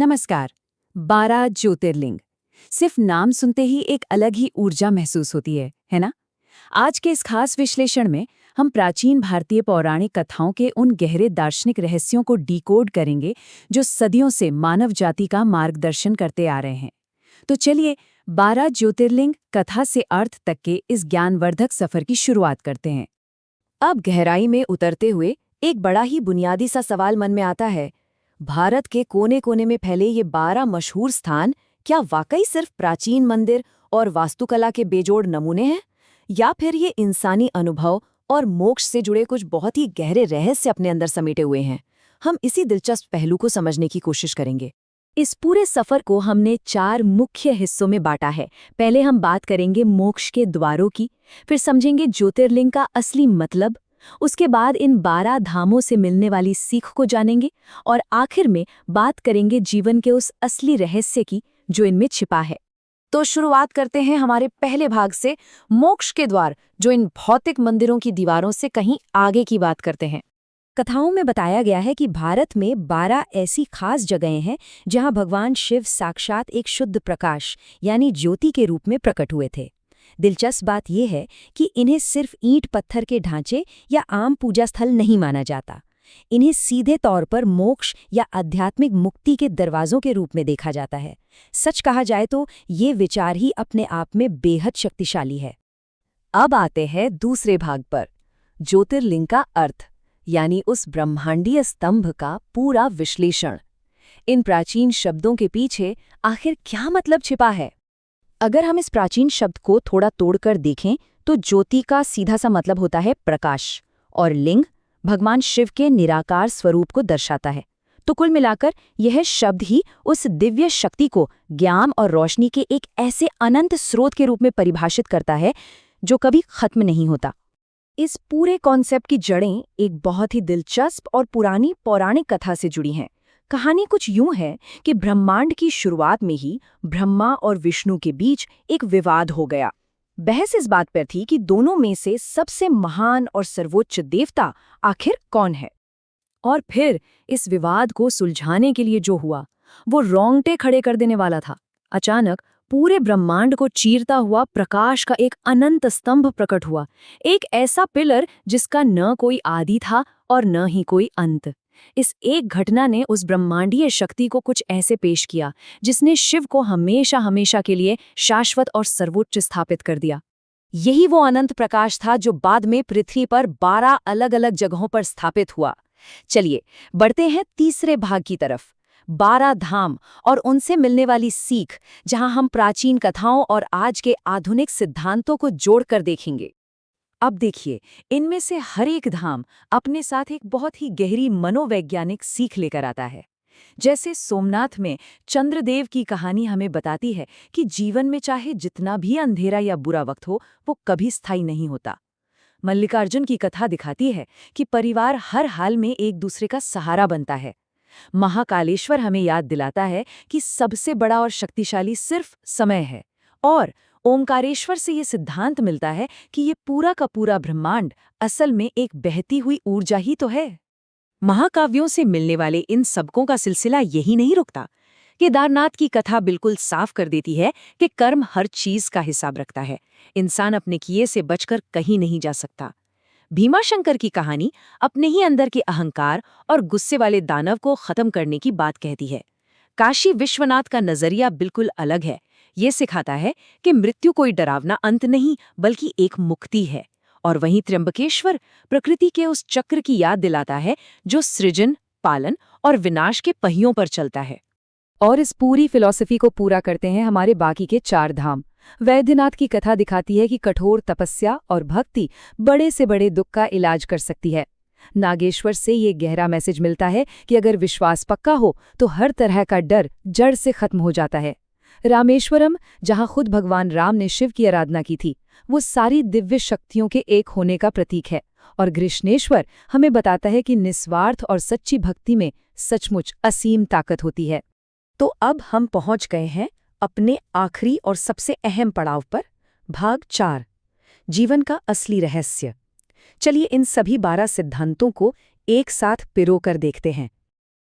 नमस्कार। 12 ज्योतिर्लिंग। सिर्फ नाम सुनते ही एक अलग ही ऊर्जा महसूस होती है ना? आज के इस खास विश्लेषण में हम प्राचीन भारतीय पौराणिक कथाओं के उन गहरे दार्शनिक रहस्यों को डिकोड करेंगे जो सदियों से मानव जाति का मार्गदर्शन करते आ रहे हैं। तो चलिए 12 ज्योतिर्लिंग कथा से अर्थ तक के इस ज्ञानवर्धक सफर की शुरुआत करते हैं। अब गहराई में उतरते हुए एक बड़ा ही बुनियादी सा सवाल मन में आता है। भारत के कोने कोने में फैले ये 12 मशहूर स्थान क्या वाकई सिर्फ प्राचीन मंदिर और वास्तुकला के बेजोड़ नमूने हैं, या फिर ये इंसानी अनुभव और मोक्ष से जुड़े कुछ बहुत ही गहरे रहस्य अपने अंदर समेटे हुए हैं? हम इसी दिलचस्प पहलू को समझने की कोशिश करेंगे। इस पूरे सफर को हमने 4 मुख्य हिस्सों में बांटा है। पहले हम बात करेंगे मोक्ष के द्वारों की, फिर समझेंगे ज्योतिर्लिंग का असली मतलब, उसके बाद इन 12 धामों से मिलने वाली सीख को जानेंगे और आखिर में बात करेंगे जीवन के उस असली रहस्य की जो इनमें छिपा है। तो शुरुआत करते हैं हमारे पहले भाग से, मोक्ष के द्वार, जो इन भौतिक मंदिरों की दीवारों से कहीं आगे की बात करते हैं। कथाओं में बताया गया है कि भारत में 12 ऐसी खास जगहें हैं जहां भगवान शिव साक्षात एक शुद्ध प्रकाश यानी ज्योति के रूप में प्रकट हुए थे। दिलचस्प बात यह है कि इन्हें सिर्फ ईंट पत्थर के ढांचे या आम पूजा स्थल नहीं माना जाता। इन्हें सीधे तौर पर मोक्ष या आध्यात्मिक मुक्ति के दरवाजों के रूप में देखा जाता है। सच कहा जाए तो ये विचार ही अपने आप में बेहद शक्तिशाली है। अब आते हैं दूसरे भाग पर, ज्योतिर्लिंग का अर्थ, यानी उस ब्रह्मांडीय स्तंभ का पूरा विश्लेषण। इन प्राचीन शब्दों के पीछे आखिर क्या मतलब छिपा है? अगर हम इस प्राचीन शब्द को थोड़ा तोड़कर देखें तो ज्योति का सीधा सा मतलब होता है प्रकाश, और लिंग भगवान शिव के निराकार स्वरूप को दर्शाता है। तो कुल मिलाकर यह शब्द ही उस दिव्य शक्ति को ज्ञान और रोशनी के एक ऐसे अनंत स्रोत के रूप में परिभाषित करता है जो कभी खत्म नहीं होता। इस पूरे कॉन्सेप्ट की जड़ें एक बहुत ही दिलचस्प और पुरानी पौराणिक कथा से जुड़ी हैं। कहानी कुछ यूं है कि ब्रह्मांड की शुरुआत में ही ब्रह्मा और विष्णु के बीच एक विवाद हो गया। बहस इस बात पर थी कि दोनों में से सबसे महान और सर्वोच्च देवता आखिर कौन है। और फिर इस विवाद को सुलझाने के लिए जो हुआ वो रोंगटे खड़े कर देने वाला था। अचानक पूरे ब्रह्मांड को चीरता हुआ प्रकाश का एक अनंत स्तंभ प्रकट हुआ, एक ऐसा पिलर जिसका न कोई आदि था और न ही कोई अंत। इस एक घटना ने उस ब्रह्मांडीय शक्ति को कुछ ऐसे पेश किया जिसने शिव को हमेशा हमेशा के लिए शाश्वत और सर्वोच्च स्थापित कर दिया। यही वो अनंत प्रकाश था जो बाद में पृथ्वी पर 12 अलग अलग जगहों पर स्थापित हुआ। चलिए बढ़ते हैं तीसरे भाग की तरफ, 12 धाम और उनसे मिलने वाली सीख, जहां हम प्राचीन कथाओं और आज के आधुनिक सिद्धांतों को जोड़कर देखेंगे। अब देखिए, इनमें से हर एक धाम अपने साथ एक बहुत ही गहरी मनोवैज्ञानिक सीख लेकर आता है। जैसे सोमनाथ में चंद्रदेव की कहानी हमें बताती है कि जीवन में चाहे जितना भी अंधेरा या बुरा वक्त हो, वो कभी स्थायी नहीं होता। मल्लिकार्जुन की कथा दिखाती है कि परिवार हर हाल में एक दूसरे का सहारा बनता है। महाकालेश्वर हमें याद दिलाता है कि सबसे बड़ा और शक्तिशाली सिर्फ समय है। और ओमकारेश्वर से ये सिद्धांत मिलता है कि ये पूरा का पूरा ब्रह्मांड असल में एक बहती हुई ऊर्जा ही तो है। महाकाव्यों से मिलने वाले इन सबकों का सिलसिला यही नहीं रुकता। केदारनाथ की कथा बिल्कुल साफ कर देती है कि कर्म हर चीज का हिसाब रखता है। इंसान अपने किए से बचकर कहीं नहीं जा सकता। भीमाशंकर की कहानी अपने ही अंदर के अहंकार और गुस्से वाले दानव को खत्म करने की बात कहती है। काशी विश्वनाथ का नजरिया बिल्कुल अलग है। ये सिखाता है कि मृत्यु कोई डरावना अंत नहीं बल्कि एक मुक्ति है। और वहीं त्र्यंबकेश्वर प्रकृति के उस चक्र की याद दिलाता है जो सृजन, पालन और विनाश के पहियों पर चलता है। और इस पूरी फिलॉसफी को पूरा करते हैं हमारे बाकी के 4 धाम। वैद्यनाथ की कथा दिखाती है कि कठोर तपस्या और भक्ति बड़े से बड़े दुख का इलाज कर सकती है। नागेश्वर से ये गहरा मैसेज मिलता है कि अगर विश्वास पक्का हो तो हर तरह का डर जड़ से खत्म हो जाता है। रामेश्वरम, जहां खुद भगवान राम ने शिव की आराधना की थी, वो सारी दिव्य शक्तियों के एक होने का प्रतीक है। और कृष्णेश्वर हमें बताता है कि निस्वार्थ और सच्ची भक्ति में सचमुच असीम ताकत होती है। तो अब हम पहुंच गए हैं अपने आखिरी और सबसे अहम पड़ाव पर, भाग 4, जीवन का असली रहस्य। चलिए इन सभी 12 सिद्धांतों को एक साथ पिरोकर देखते हैं।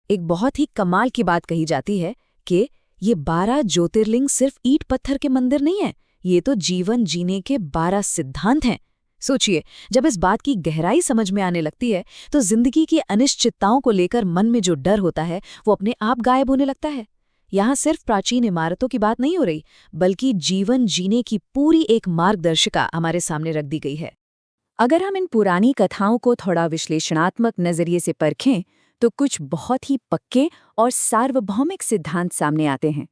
एक बहुत ही कमाल की बात कही जाती है कि ये 12 ज्योतिर्लिंग सिर्फ ईंट पत्थर के मंदिर नहीं है, ये तो जीवन जीने के 12 सिद्धांत हैं। सोचिए, जब इस बात की गहराई समझ में आने लगती है तो जिंदगी की अनिश्चितताओं को लेकर मन में जो डर होता है वो अपने आप गायब होने लगता है। यहाँ सिर्फ प्राचीन इमारतों की बात नहीं हो रही, बल्कि जीवन जीने की पूरी एक मार्गदर्शिका हमारे सामने रख दी गई है। अगर हम इन पुरानी कथाओं को थोड़ा विश्लेषणात्मक नजरिए से परखें तो कुछ बहुत ही पक्के और सार्वभौमिक सिद्धांत सामने आते हैं,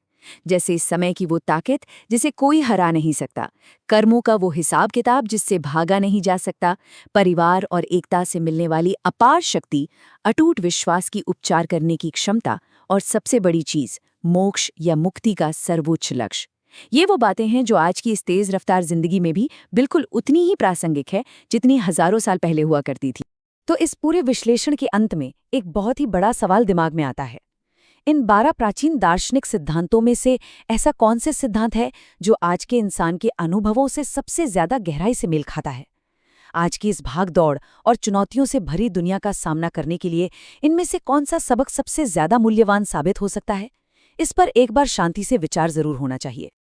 जैसे समय की वो ताकत जिसे कोई हरा नहीं सकता, कर्मों का वो हिसाब किताब जिससे भागा नहीं जा सकता, परिवार और एकता से मिलने वाली अपार शक्ति, अटूट विश्वास की उपचार करने की क्षमता और सबसे बड़ी चीज मोक्ष या मुक्ति का सर्वोच्च लक्ष्य। ये वो बातें हैं जो आज की इस तेज रफ्तार जिंदगी में भी बिल्कुल उतनी ही प्रासंगिक है जितनी हजारों साल पहले हुआ करती थी। तो इस पूरे विश्लेषण के अंत में एक बहुत ही बड़ा सवाल दिमाग में आता है। इन 12 प्राचीन दार्शनिक सिद्धांतों में से ऐसा कौन से सिद्धांत है जो आज के इंसान के अनुभवों से सबसे ज्यादा गहराई से मेल खाता है? आज की इस भाग-दौड़ और चुनौतियों से भरी दुनिया का सामना करने के लिए इनमें से कौन सा सबक सबसे ज्यादा मूल्यवान साबित हो सकता है? इस पर एक बार शांति से विचार जरूर होना चाहिए।